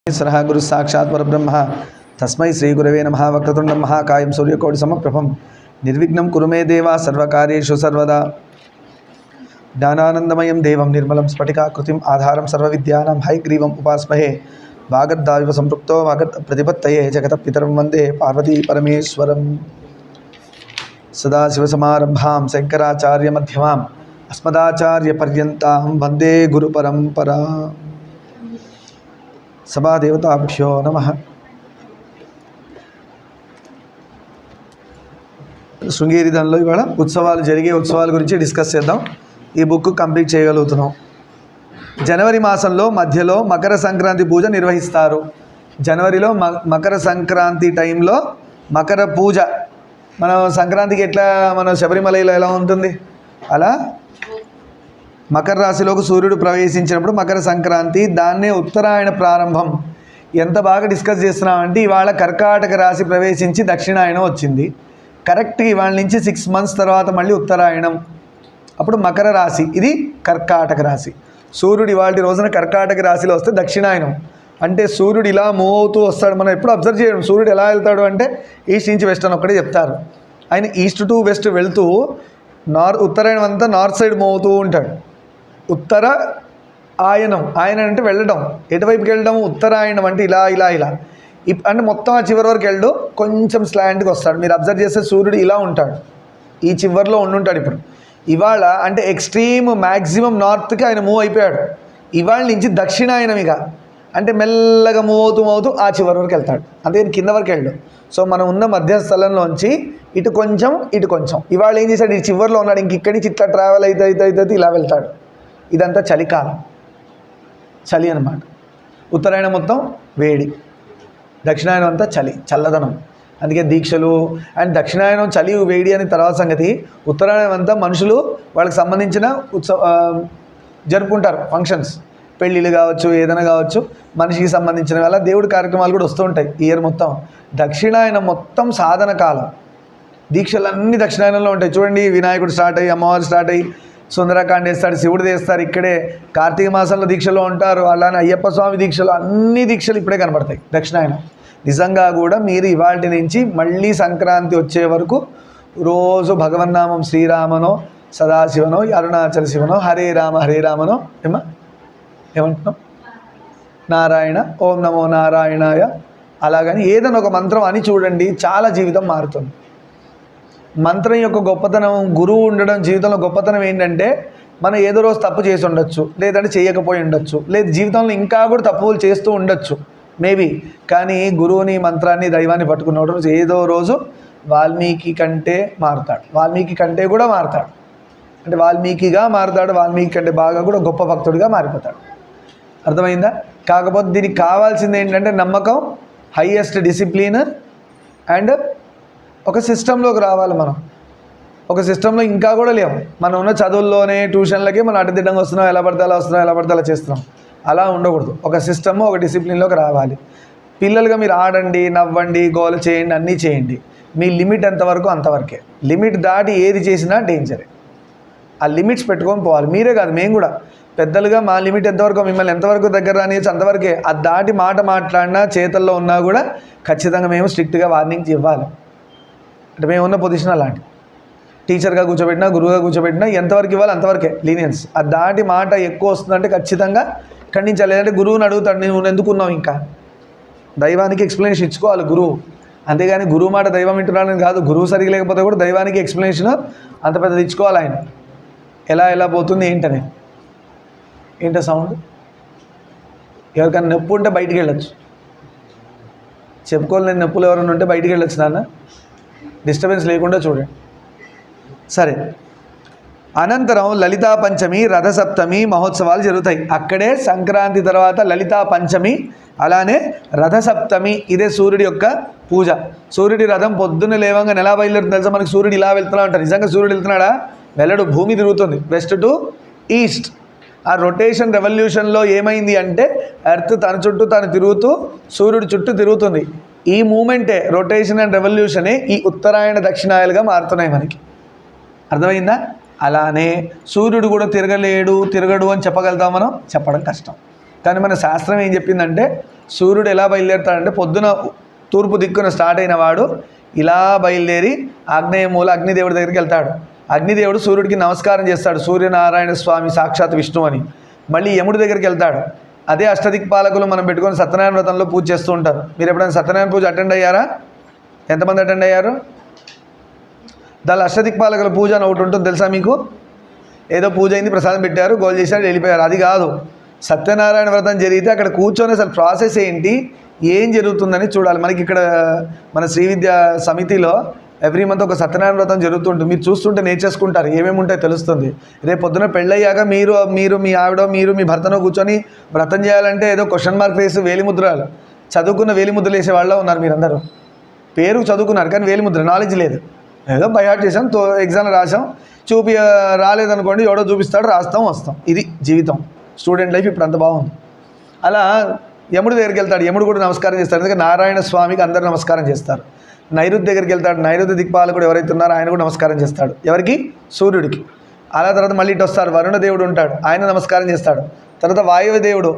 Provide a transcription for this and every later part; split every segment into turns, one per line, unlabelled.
సరహ గురు సాక్షాత్ పరబ్రహ్మ తస్మై శ్రీ గురవే నమః. వక్రతుండం మహాకాయం సూర్యకోటి సమప్రభం నిర్విఘ్నం కురు మే దేవా సర్వకార్యేషు సర్వదా. జ్ఞానానందమయం దేవం నిర్మలం స్ఫటికాకృతిం ఆధారం సర్వవిద్యానాం హైగ్రీవం ఉపాస్మహే. వాగర్ధావివ సంపృక్తో వాగర్ధ ప్రతిపత్తయే జగత పితరం వందే పార్వతీ పరమేశ్వరం. సదాశివసమారంభాం శంకరాచార్యమధ్యమాం అస్మదాచార్యపర్యంతాం వందే గురుపరంపరా. సభాదేవతాభ్యో నమః. శృంగేరి దానిలో ఇవాళ జరిగే ఉత్సవాల గురించి డిస్కస్ చేద్దాం. ఈ బుక్ కంప్లీట్ చేయగలుగుతున్నాం. జనవరి మాసంలో మధ్యలో మకర సంక్రాంతి పూజ నిర్వహిస్తారు. జనవరిలో మకర సంక్రాంతి టైంలో మకర పూజ. మనం సంక్రాంతికి ఎట్లా మన శబరిమలలో ఎలా ఉంటుంది అలా మకర రాశిలోకి సూర్యుడు ప్రవేశించినప్పుడు మకర సంక్రాంతి, దాన్నే ఉత్తరాయణ ప్రారంభం. ఎంత బాగా డిస్కస్ చేస్తున్నామంటే ఇవాళ కర్కాటక రాశి ప్రవేశించి దక్షిణాయనం వచ్చింది. కరెక్ట్గా ఇవాళ నుంచి 6 months తర్వాత మళ్ళీ ఉత్తరాయణం. అప్పుడు మకర రాశి, ఇది కర్కాటక రాశి. సూర్యుడు ఇవాళ రోజున కర్కాటక రాశిలో వస్తే దక్షిణాయనం అంటే సూర్యుడు ఇలా మూవ్ అవుతూ వస్తాడు. మనం ఎప్పుడు అబ్జర్వ్ చేయడం సూర్యుడు ఎలా వెళ్తాడు అంటే ఈస్ట్ నుంచి వెస్ట్ అని ఒక్కడే చెప్తారు. ఆయన ఈస్ట్ టు వెస్ట్ వెళ్తూ ఉత్తరాయణం అంతా నార్త్ సైడ్ మూవ్ అవుతూ ఉంటాడు. ఉత్తర ఆయనం, ఆయన అంటే వెళ్ళడం, ఎటువైపుకి వెళ్ళడం ఉత్తరాయణం అంటే ఇలా ఇలా ఇలా అంటే మొత్తం ఆ చివరి వరకు వెళ్ళు, కొంచెం స్లాంట్కి వస్తాడు. మీరు అబ్జర్వ్ చేస్తే సూర్యుడు ఇలా ఉంటాడు, ఈ చివరిలో ఉండుంటాడు. ఇప్పుడు ఇవాళ అంటే ఎక్స్ట్రీమ్ మ్యాక్సిమం నార్త్కి ఆయన మూవ్ అయిపోయాడు. ఇవాళ నుంచి దక్షిణాయనం ఇక అంటే మెల్లగా మూవ్ అవుతూ ఆ చివరి వరకు వెళ్తాడు. అంతేగాని కింద వరకు వెళ్ళు. సో మనం ఉన్న మధ్యస్థలంలోంచి ఇటు కొంచెం ఇటు కొంచెం. ఇవాళ ఏం చేశాడు, ఈ చివరిలో ఉన్నాడు, ఇంక ఇక్కడి నుంచి ఇట్లా ట్రావెల్ అయితే ఇలా వెళ్తాడు. ఇదంతా చలికాలం, చలి అన్నమాట. ఉత్తరాయణం మొత్తం వేడి, దక్షిణాయనం అంతా చలి, చల్లదనం. అందుకే దీక్షలు అండ్ దక్షిణాయనం చలి వేడి అని తర్వాత సంగతి. ఉత్తరాయణం అంతా మనుషులు వాళ్ళకి సంబంధించిన జరుపుకుంటారు ఫంక్షన్స్, పెళ్ళిళ్ళు కావచ్చు, ఏదైనా కావచ్చు, మనిషికి సంబంధించిన వల్ల దేవుడి కార్యక్రమాలు కూడా వస్తూ ఉంటాయి ఇయర్ మొత్తం. దక్షిణాయనం మొత్తం సాధన కాలం, దీక్షలన్నీ దక్షిణాయనంలో ఉంటాయి. చూడండి, వినాయకుడు స్టార్ట్ అయ్యి, అమ్మవారు స్టార్ట్ అయ్యి సుందరకాండ వేస్తాడు, శివుడు చేస్తారు, ఇక్కడే కార్తీక మాసంలో దీక్షలో ఉంటారు. అలానే అయ్యప్ప స్వామి దీక్షలు, అన్ని దీక్షలు ఇప్పుడే కనబడతాయి దక్షిణాయనం. నిజంగా కూడా మీరు ఇవాటి నుంచి మళ్ళీ సంక్రాంతి వచ్చే వరకు రోజు భగవన్నామం శ్రీరామనో సదాశివనో అరుణాచల శివనో హరే రామనో ఏమంటున్నాం నారాయణ ఓం నమో నారాయణాయ అలాగని ఏదైనా ఒక మంత్రం అని చూడండి, చాలా జీవితం మారుతుంది. మంత్రం యొక్క గొప్పతనం, గురువు ఉండడం జీవితంలో గొప్పతనం ఏంటంటే మనం ఏదో రోజు తప్పు చేసి ఉండొచ్చు, లేదంటే చేయకపోయి ఉండొచ్చు, లేదు జీవితంలో ఇంకా కూడా తప్పులు చేస్తూ ఉండొచ్చు మేబీ. కానీ గురువుని, మంత్రాన్ని, దైవాన్ని పట్టుకున్న రోజు ఏదో రోజు వాల్మీకి కంటే మారుతాడు, వాల్మీకి కంటే కూడా మారుతాడు. అంటే వాల్మీకిగా మారుతాడు, వాల్మీకి కంటే బాగా కూడా గొప్ప భక్తుడిగా మారిపోతాడు. అర్థమైందా? కాకపోతే దీనికి కావాల్సింది ఏంటంటే నమ్మకం, హైయెస్ట్ డిసిప్లిన్ అండ్ ఒక సిస్టంలోకి రావాలి. మనం ఒక సిస్టంలో ఇంకా కూడా లేవు. మనం ఉన్న చదువుల్లోనే, ట్యూషన్లకే మనం అడ్డదిడ్డంగా వస్తున్నాం, ఎలా పడితే అలా చేస్తున్నాం. అలా ఉండకూడదు. ఒక సిస్టమ్, ఒక డిసిప్లిన్లోకి రావాలి. పిల్లలుగా మీరు ఆడండి, నవ్వండి, గోల చేయండి, అన్నీ చేయండి. మీ లిమిట్ ఎంతవరకు అంతవరకే. లిమిట్ దాటి ఏది చేసినా డేంజరే. ఆ లిమిట్స్ పెట్టుకొని పోవాలి. మీరే కాదు, మేము కూడా పెద్దలుగా మా లిమిట్ ఎంతవరకు, మిమ్మల్ని ఎంతవరకు దగ్గర రానియచ్చు అంతవరకే. అది దాటి మాట మాట్లాడినా, చేతల్లో ఉన్నా కూడా ఖచ్చితంగా మేము స్ట్రిక్ట్గా వార్నింగ్స్ ఇవ్వాలి. అంటే మేము ఉన్న పొజిషన్ అలాంటి. టీచర్గా కూర్చోబెట్టినా, గురువుగా కూర్చోబెట్టినా ఎంతవరకు ఇవ్వాలి అంతవరకే లీనియన్స్. అది దాటి మాట ఎక్కువ వస్తుందంటే ఖచ్చితంగా ఖండించాలి. లేదంటే గురువుని అడుగుతాడు, నువ్వు ఎందుకు ఉన్నావు, ఇంకా దైవానికి ఎక్స్ప్లెనేషన్ ఇచ్చుకోవాలి గురువు. అంతేగాని గురువు మాట దైవం వింటున్నాడని కాదు. గురువు సరిగ్గా లేకపోతే కూడా దైవానికి ఎక్స్ప్లెనేషన్ అంత పెద్దది ఇచ్చుకోవాలి. ఆయన ఎలా పోతుంది ఏంటో సౌండ్. ఎవరికైనా నొప్పి ఉంటే బయటికి వెళ్ళొచ్చు, చెప్పుకోలేని నొప్పులు ఎవరైనా ఉంటే బయటికి వెళ్ళొచ్చు. నాన్న డిస్టర్బెన్స్ లేకుండా చూడండి. సరే, అనంతరం లలితా పంచమి, రథసప్తమి మహోత్సవాలు జరుగుతాయి. అక్కడే సంక్రాంతి తర్వాత లలితా పంచమి, అలానే రథసప్తమి. ఇదే సూర్యుడి యొక్క పూజ. సూర్యుడి రథం పొద్దున్న లేవంగా ఎలా బయలుదేరుతుంది తెలుసా? మనకి సూర్యుడు ఇలా వెళ్తున్నా ఉంటారు. నిజంగా సూర్యుడు వెళ్తున్నాడా? వెళ్ళడు. భూమి తిరుగుతుంది వెస్ట్ టు ఈస్ట్. ఆ రొటేషన్ రెవల్యూషన్లో ఏమైంది అంటే ఎర్త్ తన చుట్టూ తను తిరుగుతూ సూర్యుడి చుట్టూ తిరుగుతుంది. ఈ మూమెంటే, రొటేషన్ అండ్ రెవల్యూషనే ఈ ఉత్తరాయణ దక్షిణాయలుగా మారుతున్నాయి మనకి. అర్థమైందా? అలానే సూర్యుడు కూడా తిరగడు అని చెప్పగలుగుతాం మనం? చెప్పడం కష్టం. కానీ మన శాస్త్రం ఏం చెప్పిందంటే సూర్యుడు ఎలా బయలుదేరుతాడంటే పొద్దున తూర్పు దిక్కున స్టార్ట్ అయిన వాడు ఇలా బయలుదేరి ఆగ్నేయ మూల అగ్నిదేవుడి దగ్గరికి వెళ్తాడు. అగ్నిదేవుడు సూర్యుడికి నమస్కారం చేస్తాడు, సూర్యనారాయణ స్వామి సాక్షాత్ విష్ణువు అని. మళ్ళీ యముడి దగ్గరికి వెళ్తాడు. అదే అష్టదిక్పాలకులు మనం పెట్టుకొని సత్యనారాయణ వ్రతంలో పూజ చేస్తూ ఉంటారు. మీరు ఎప్పుడైనా సత్యనారాయణ పూజ అటెండ్ అయ్యారా? ఎంతమంది అటెండ్ అయ్యారు? దాని అష్టదిక్పాలకుల పూజ అని ఒకటి ఉంటుంది తెలుసా మీకు? ఏదో పూజ అయింది, ప్రసాదం పెట్టారు, గోల్ చేశారు, వెళ్ళిపోయారు. అది కాదు. సత్యనారాయణ వ్రతం జరిగితే అక్కడ కూర్చొని అసలు ప్రాసెస్ ఏంటి, ఏం జరుగుతుందని చూడాలి. మనకి ఇక్కడ మన శ్రీ విద్యా సమితిలో ఎవ్రీ మంత్ ఒక సత్యనారాయణ వ్రతం జరుగుతుంటుంది. మీరు చూస్తుంటే నేర్చేసుకుంటారు, ఏమేమి ఉంటాయో తెలుస్తుంది. రేపు పొద్దున పెళ్ళయ్యాక మీరు మీ ఆవిడ మీ భర్తనో కూర్చొని వ్రతం చేయాలంటే ఏదో క్వశ్చన్ మార్క్ వేసి వేలిముద్రలు చదువుకున్న వేలిముద్రలు వేసే వాళ్ళ ఉన్నారు మీరందరూ. పేరు చదువుకున్నారు కానీ వేలిముద్ర నాలెడ్జ్ లేదు. ఏదో బైహార్ట్ చేసాం, ఎగ్జామ్ రాసాం, రాలేదనుకోండి ఎవడో చూపిస్తాడు, రాస్తాం, వస్తాం. ఇది జీవితం. స్టూడెంట్ లైఫ్ ఇప్పుడు అంత బాగుంది. అలా యముడి దగ్గరికి వెళ్తాడు, యముడు కూడా నమస్కారం చేస్తాడు. ఎందుకంటే నారాయణ స్వామికి అందరూ నమస్కారం చేస్తారు. నైరుతి దగ్గరికి వెళ్తాడు, నైరుతి దిక్పాలకుడు ఎవరైతే ఉన్నారో ఆయన కూడా నమస్కారం చేస్తాడు. ఎవరికి? సూర్యుడికి. అలా తర్వాత మళ్ళీ ఇటు వస్తారు, వరుణ దేవుడు ఉంటాడు, ఆయన నమస్కారం చేస్తాడు. తర్వాత వాయువ దేవుడు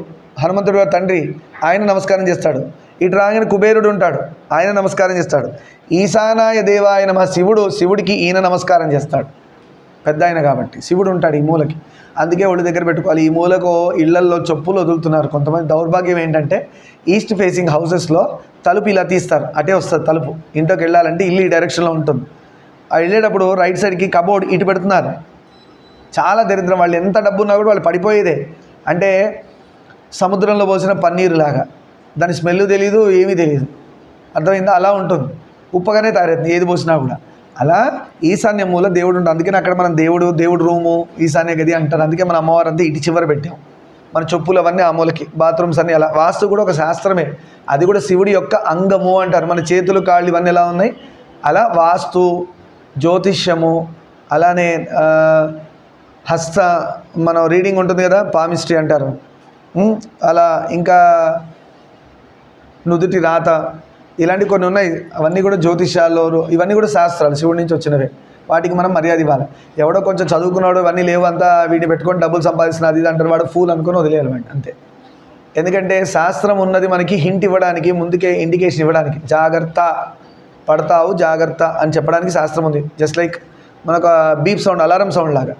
హనుమంతుడు తండ్రి, ఆయన నమస్కారం చేస్తాడు. ఇటు రాగానే కుబేరుడు ఉంటాడు, ఆయన నమస్కారం చేస్తాడు. ఈశానాయ దేవాయ నమః శివుడికి ఈయన నమస్కారం చేస్తాడు, పెద్ద ఆయన కాబట్టి. శివుడు ఉంటాడు ఈ మూలకి, అందుకే ఒళ్ళు దగ్గర పెట్టుకోవాలి. ఈ మూలకు ఇళ్లల్లో చెప్పులు వదులుతున్నారు కొంతమంది. దౌర్భాగ్యం ఏంటంటే ఈస్ట్ ఫేసింగ్ హౌసెస్లో తలుపు ఇలా తీస్తారు, అటే వస్తుంది తలుపు. ఇంట్లోకి వెళ్ళాలంటే ఇల్లు ఈ డైరెక్షన్లో ఉంటుంది. ఆ వెళ్ళేటప్పుడు రైట్ సైడ్కి కబోర్డ్ ఇటు పెడుతున్నారు. చాలా దరిద్రం. వాళ్ళు ఎంత డబ్బు ఉన్నా కూడా వాళ్ళు పడిపోయేదే. అంటే సముద్రంలో పోసిన పన్నీరు లాగా, దాని స్మెల్ తెలియదు, ఏమీ తెలియదు. అర్థమైందా? అలా ఉంటుంది, ఉప్పగానే తయారవుతుంది ఏది పోసినా కూడా. అలా ఈశాన్య మూల దేవుడు ఉంటుంది. అందుకని అక్కడ మనం దేవుడు రూము ఈశాన్య గది అంటారు. అందుకే మన అమ్మవారు అంతా ఇటు చివర పెట్టాం. మన చెప్పులు అవన్నీ ఆ మూలకి, బాత్రూమ్స్ అన్నీ. అలా వాస్తు కూడా ఒక శాస్త్రమే, అది కూడా శివుడి యొక్క అంగము అంటారు. మన చేతులు కాళ్ళు ఇవన్నీ ఎలా ఉన్నాయి, అలా వాస్తు, జ్యోతిష్యము, అలానే హస్త మనం రీడింగ్ ఉంటుంది కదా, పామిస్ట్రీ అంటారు. అలా ఇంకా నుదుటి రాత, ఇలాంటివి కొన్ని ఉన్నాయి. అవన్నీ కూడా జ్యోతిష్యాల్లో, ఇవన్నీ కూడా శాస్త్రాలు శివుడి నుంచి వచ్చినవే. వాటికి మనం మర్యాద ఇవ్వాలి. ఎవడో కొంచెం చదువుకున్నాడు, ఇవన్నీ లేవు, అంతా వీటిని పెట్టుకొని డబ్బులు సంపాదిస్తున్నది ఇది అంటారు, వాడు ఫూల్ అనుకుని వదిలేయాలి అంతే. ఎందుకంటే శాస్త్రం ఉన్నది మనకి హింట్ ఇవ్వడానికి, ముందుకే ఇండికేషన్ ఇవ్వడానికి. జాగ్రత్త పడతావు, జాగ్రత్త అని చెప్పడానికి శాస్త్రం ఉంది. జస్ట్ లైక్ మనకు బీప్ సౌండ్, అలారం సౌండ్ లాగా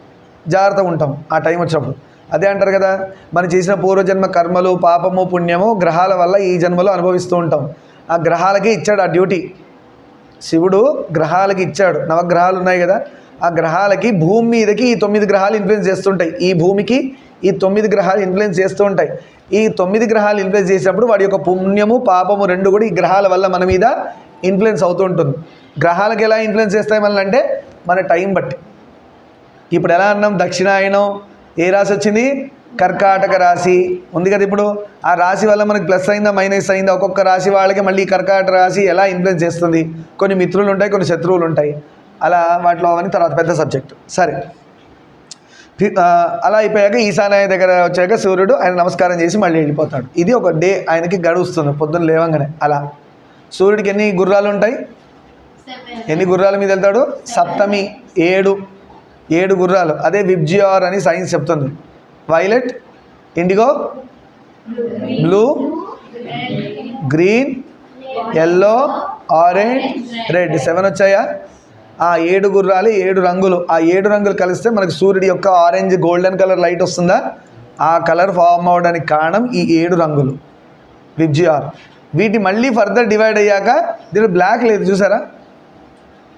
జాగ్రత్తగా ఉంటాం ఆ టైం వచ్చినప్పుడు. అదే అంటారు కదా, మనం చేసిన పూర్వజన్మ కర్మలు, పాపము, పుణ్యము గ్రహాల వల్ల ఈ జన్మలో అనుభవిస్తూ ఉంటాం. ఆ గ్రహాలకి ఇచ్చాడు ఆ డ్యూటీ. శివుడు గ్రహాలకి ఇచ్చాడు. నవగ్రహాలు ఉన్నాయి కదా, ఆ గ్రహాలకి భూమి మీదకి ఈ 9 గ్రహాలు ఇన్ఫ్లుయెన్స్ చేస్తుంటాయి. ఈ భూమికి ఈ 9 గ్రహాలు ఇన్ఫ్లుయెన్స్ చేస్తూ ఉంటాయి. ఈ 9 గ్రహాలు ఇన్ఫ్లుయెన్స్ చేసినప్పుడు వాడి యొక్క పుణ్యము, పాపము రెండు కూడా ఈ గ్రహాల వల్ల మన మీద ఇన్ఫ్లుయెన్స్ అవుతూ ఉంటుంది. గ్రహాలకు ఎలా ఇన్ఫ్లుయెన్స్ చేస్తాయి మనల్ని అంటే మన టైం బట్టి. ఇప్పుడు ఎలా అన్నాం, దక్షిణాయనం ఏ రాశి వచ్చింది? కర్కాటక రాశి ఉంది కదా. ఇప్పుడు ఆ రాశి వల్ల మనకి ప్లస్ అయిందా, మైనస్ అయిందా, ఒక్కొక్క రాశి వాళ్ళకి మళ్ళీ కర్కాటక రాశి ఎలా ఇన్ఫ్లుయెన్స్ చేస్తుంది. కొన్ని మిత్రులు ఉంటాయి, కొన్ని శత్రువులు ఉంటాయి. అలా వాటిలో అవన్నీ తర్వాత పెద్ద సబ్జెక్టు. సరే, అలా అయిపోయాక ఈశాన్య దగ్గర వచ్చాక సూర్యుడు ఆయన నమస్కారం చేసి మళ్ళీ వెళ్ళిపోతాడు. ఇది ఒక డే ఆయనకి గడుస్తుంది పొద్దున్న లేవంగానే. అలా సూర్యుడికి ఎన్ని గుర్రాలు ఉంటాయి? ఎన్ని గుర్రాల మీద వెళ్తాడు? సప్తమి, 7 గుర్రాలు. అదే విబ్జిఆర్ అని సైన్స్ చెప్తుంది. Violet, IndiGo, blue, green, yellow, orange, red. 7 వచ్చాయా? ఆ 7 గుర్రాలు, 7 రంగులు. ఆ 7 రంగులు కలిస్తే మనకు సూర్యుడి యొక్క ఆరెంజ్ గోల్డెన్ కలర్ లైట్ వస్తుందా? ఆ కలర్ ఫామ్ అవడానికి కారణం ఈ 7 రంగులు, విబ్జిఆర్. వీటి మళ్ళీ ఫర్దర్ డివైడ్ అయ్యాక దీనిలో బ్లాక్ లేదు, చూసారా?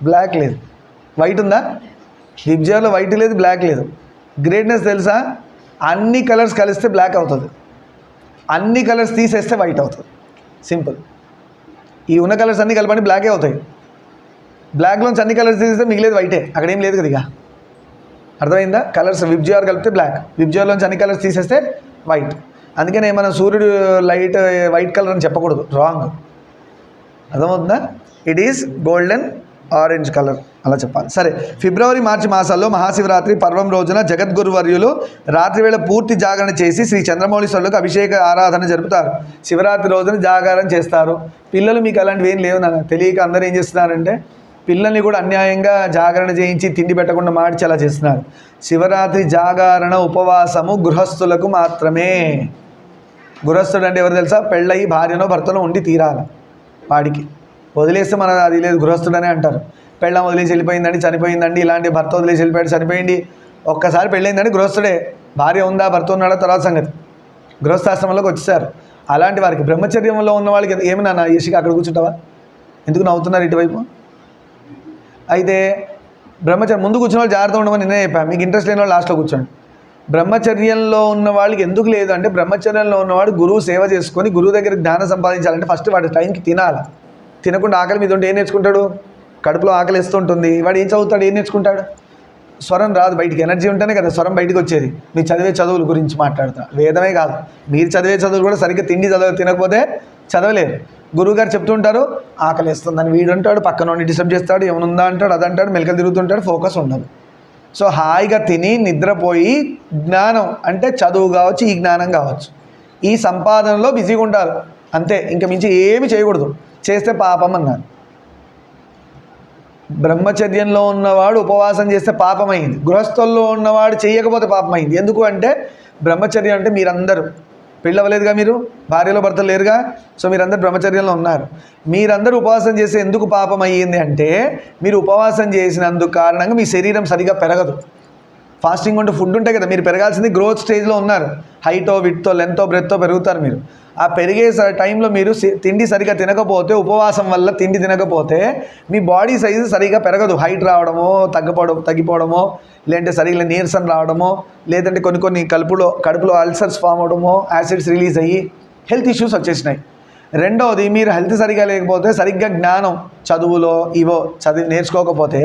బ్లాక్ లేదు, వైట్ ఉందా? విబ్జిఆర్లో వైట్ లేదు, బ్లాక్ లేదు. గ్రేట్నెస్ తెలుసా? అన్ని కలర్స్ కలిస్తే బ్లాక్ అవుతుంది, అన్ని కలర్స్ తీసేస్తే వైట్ అవుతుంది. సింపుల్. ఈ ఉన్న కలర్స్ అన్నీ కలపండి బ్లాకే అవుతాయి. బ్లాక్లోంచి అన్ని కలర్స్ తీసేస్తే మిగిలేదు వైటే. అక్కడేం లేదు కదా ఇక. అర్థమైందా? కలర్స్ విబ్జిఆర్ కలిపితే బ్లాక్, విబ్జిఆర్లోంచి అన్ని కలర్స్ తీసేస్తే వైట్. అందుకనే మనం సూర్యుడు లైట్ వైట్ కలర్ అని చెప్పకూడదు, రాంగ్. అర్థమవుతుందా? It is golden orange colour అలా చెప్పాలి. సరే, ఫిబ్రవరి మార్చి మాసాల్లో మహాశివరాత్రి పర్వం రోజున జగద్గురువర్యులు రాత్రివేళ పూర్తి జాగరణ చేసి శ్రీ చంద్రమౌళీశ్వరులకు అభిషేక ఆరాధన జరుపుతారు. శివరాత్రి రోజున జాగారం చేస్తారు. పిల్లలు మీకు అలాంటివి ఏం లేవు నాన్న, తెలియక అందరూ ఏం చేస్తున్నారంటే పిల్లల్ని కూడా అన్యాయంగా జాగరణ చేయించి తిండి పెట్టకుండా మార్చి అలా చేస్తున్నారు. శివరాత్రి జాగరణ ఉపవాసము గృహస్థులకు మాత్రమే. గృహస్థుడు అంటే ఎవరు తెలుసా? పెళ్ళయి భార్యనో భర్తనో ఉండి తీరాలి. వాడికి వదిలేస్తే మన అది లేదు, గృహస్థుడనే అంటారు. పెళ్ళం వదిలేసి వెళ్ళిపోయిందండి, చనిపోయిందండి, ఇలాంటి భర్త వదిలేసి వెళ్ళిపోయాడు, చనిపోయింది, ఒక్కసారి పెళ్ళయిందండి, గృహస్థుడే. భార్య ఉందా, భర్త ఉన్నాడా తర్వాత సంగతి. గృహస్థాశ్రమంలోకి వచ్చేసారు. అలాంటి వారికి, బ్రహ్మచర్యంలో ఉన్న వాళ్ళకి ఏమైనా నా ఇసుక అక్కడ కూర్చుంటావా? ఎందుకు నవ్వుతున్నారు ఇటువైపు? అయితే బ్రహ్మచర్యం ముందు కూర్చున్న వాళ్ళు జాగ్రత్త ఉండమని నేనే చెప్పాను. మీకు ఇంట్రెస్ట్ లేని వాళ్ళు లాస్ట్లో కూర్చోండి. బ్రహ్మచర్యంలో ఉన్న వాళ్ళకి ఎందుకు లేదు అంటే, బ్రహ్మచర్యంలో ఉన్నవాడు గురువు సేవ చేసుకొని గురువు దగ్గర జ్ఞానం సంపాదించాలంటే ఫస్ట్ వాడి టైంకి తినాలి. తినకుండా ఆకలి మీద ఉంటే ఏం నేర్చుకుంటాడు? కడుపులో ఆకలి వేస్తుంటుంది, వాడు ఏం చదువుతాడు, ఏం నేర్చుకుంటాడు? స్వరం రాదు బయటికి. ఎనర్జీ ఉంటేనే కదా స్వరం బయటికి వచ్చేది. మీరు చదివే చదువుల గురించి మాట్లాడుతా, వేదమే కాదు, మీరు చదివే చదువులు కూడా సరిగ్గా తినకపోతే చదవలేరు. గురువుగారు చెప్తుంటారు ఆకలి వేస్తుందని, వీడు అంటాడు, పక్కన ఉండి డిస్టర్బ్ చేస్తాడు, ఏమనుందా అంటాడు, అదంటాడు, మెలకలు తిరుగుతుంటాడు, ఫోకస్ ఉండదు. సో హాయిగా తిని నిద్రపోయి జ్ఞానం అంటే చదువు కావచ్చు, ఈ జ్ఞానం కావచ్చు, ఈ సంపాదనలో బిజీగా ఉంటారు అంతే. ఇంకా మించి ఏమి చేయకూడదు, చేస్తే పాపం అన్నారు. బ్రహ్మచర్యంలో ఉన్నవాడు ఉపవాసం చేస్తే పాపమైంది, గృహస్థుల్లో ఉన్నవాడు చేయకపోతే పాపమైంది. ఎందుకు అంటే బ్రహ్మచర్యం అంటే మీరందరూ పెళ్ళవలేదుగా, మీరు భార్యలో భర్తలు లేరుగా, సో మీరందరూ బ్రహ్మచర్యంలో ఉన్నారు. మీరందరూ ఉపవాసం చేస్తే ఎందుకు పాపం అయ్యింది అంటే, మీరు ఉపవాసం చేసినందుకు కారణంగా మీ శరీరం సరిగా పెరగదు. ఫాస్టింగ్ ఉంటే ఫుడ్ ఉంటాయి కదా, మీరు పెరగాల్సింది గ్రోత్ స్టేజ్లో ఉన్నారు. హైటో విడ్తో లెంతో బ్రెత్తో పెరుగుతారు మీరు. ఆ పెరిగే టైంలో మీరు తిండి సరిగా తినకపోతే, ఉపవాసం వల్ల తిండి తినకపోతే మీ బాడీ సైజు సరిగా పెరగదు. హైట్ రావడమో తగ్గిపోవడమో, లేదంటే సరిగ్గా నీరసం రావడమో, లేదంటే కొన్ని కడుపులో అల్సర్స్ ఫామ్ అవడమో, యాసిడ్స్ రిలీజ్ అయ్యి హెల్త్ ఇష్యూస్ వచ్చేసినాయి. రెండవది, మీరు హెల్త్ సరిగా లేకపోతే, సరిగ్గా జ్ఞానం చదువులో ఇవో నేర్చుకోకపోతే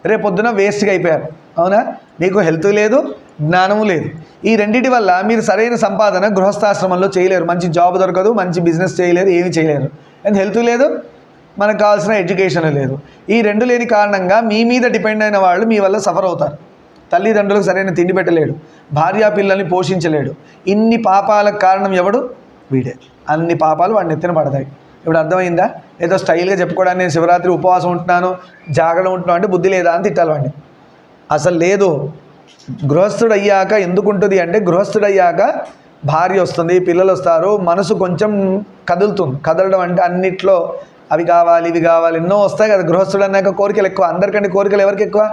రేపొద్దున వేస్ట్గా అయిపోయారు. అవునా? మీకు హెల్త్ లేదు, జ్ఞానము లేదు. ఈ రెండింటి వల్ల మీరు సరైన సంపాదన గృహస్థాశ్రమంలో చేయలేరు. మంచి జాబ్ దొరకదు, మంచి బిజినెస్ చేయలేరు, ఏమీ చేయలేరు. అండ్ హెల్త్ లేదు, మనకు కావాల్సిన ఎడ్యుకేషన్ లేదు. ఈ రెండు లేని కారణంగా మీ మీద డిపెండ్ అయిన వాళ్ళు మీ వల్ల సఫర్ అవుతారు. తల్లిదండ్రులకు సరైన తిండి పెట్టలేడు, భార్యా పిల్లల్ని పోషించలేడు. ఇన్ని పాపాలకు కారణం ఎవడు? వీడే. అన్ని పాపాలు వాడిని ఎత్తిన పడతాయి. ఇప్పుడు అర్థమైందా? ఏదో స్టైల్గా చెప్పుకోవడానికి నేను శివరాత్రి ఉపవాసం ఉంటున్నాను, జాగడం ఉంటున్నాను అంటే బుద్ధి లేదా అని తిట్టాలి వాడిని. అసలు లేదు. గృహస్థుడయ్యాక ఎందుకు ఉంటుంది అంటే, గృహస్థుడయ్యాక భార్య వస్తుంది, పిల్లలు వస్తారు, మనసు కొంచెం కదలడం అంటే అన్నిట్లో అవి కావాలి ఇవి కావాలి ఎన్నో వస్తాయి కదా. గృహస్థుడు అన్నాక కోరికలు ఎక్కువ. అందరికంటే కోరికలు ఎవరికి ఎక్కువ?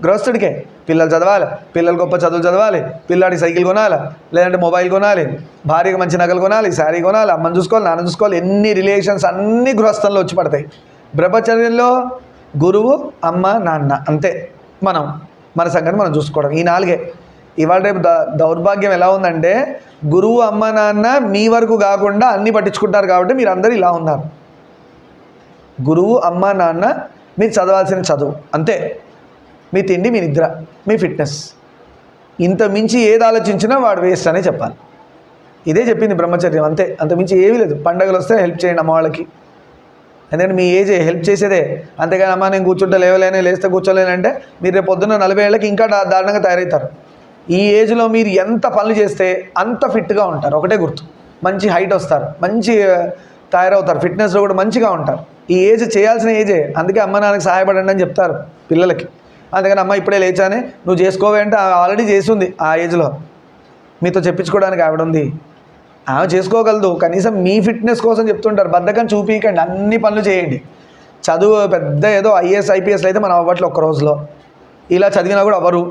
గృహస్థుడికే. పిల్లలు చదవాలి, పిల్లలు గొప్ప చదువులు చదవాలి, పిల్లాడికి సైకిల్ కొనాలి, లేదంటే మొబైల్ కొనాలి, భార్యకి మంచి నగలు కొనాలి, శారీ కొనాలి, అమ్మని చూసుకోవాలి, నాన్న చూసుకోవాలి, ఎన్ని రిలేషన్స్ అన్నీ గృహస్థంలో వచ్చి పడతాయి. బ్రహ్మచర్యంలో గురువు, అమ్మ, నాన్న, అంతే. మన సంగతి మనం చూసుకోవడం. ఈ నాలుగే. ఇవాళ రేపు దౌర్భాగ్యం ఎలా ఉందంటే, గురువు, అమ్మ, నాన్న మీ వరకు కాకుండా అన్నీ పట్టించుకుంటారు కాబట్టి మీరు అందరూ ఇలా ఉన్నారు. గురువు, అమ్మ, నాన్న, మీరు చదవాల్సిన చదువు అంతే. మీ తిండి, మీ నిద్ర, మీ ఫిట్నెస్, ఇంత మించి ఏది ఆలోచించినా వాడు వేస్ట్ అనే చెప్పాలి. ఇదే చెప్పింది బ్రహ్మచర్యం, అంతే. అంత మించి ఏమీ లేదు. పండగలు వస్తే హెల్ప్ చేయండి అమ్మ వాళ్ళకి, ఎందుకంటే మీ ఏజ్ హెల్ప్ చేసేదే. అంతేగాని అమ్మ నేను కూర్చుంటే లేస్తే కూర్చోలేనంటే మీరు రేపు పొద్దున్న 40 ఏళ్ళకి ఇంకా దారుణంగా తయారవుతారు. ఈ ఏజ్లో మీరు ఎంత పనులు చేస్తే అంత ఫిట్గా ఉంటారు. ఒకటే గుర్తు, మంచి హైట్ వస్తారు, మంచి తయారవుతారు, ఫిట్నెస్లో కూడా మంచిగా ఉంటారు. ఈ ఏజ్ చేయాల్సిన ఏజే. అందుకే అమ్మ నాన్నకి సహాయపడండి అని చెప్తారు పిల్లలకి. అందుకని అమ్మ ఇప్పుడే లేచానే నువ్వు చేసుకోవే అంటే ఆల్రెడీ చేస్తుంది. ఆ ఏజ్లో మీతో చెప్పించుకోవడానికి ఆవిడ ఉంది, ఆమె చేసుకోగలదు. కనీసం మీ ఫిట్నెస్ కోసం చెప్తుంటారు. బద్ధకం చూపించకండి, అన్ని పనులు చేయండి. చదువు పెద్ద ఏదో IAS IPS అయితే మనం అవ్వట్లు ఒక్క రోజులో. ఇలా చదివినా కూడా అవ్వరు.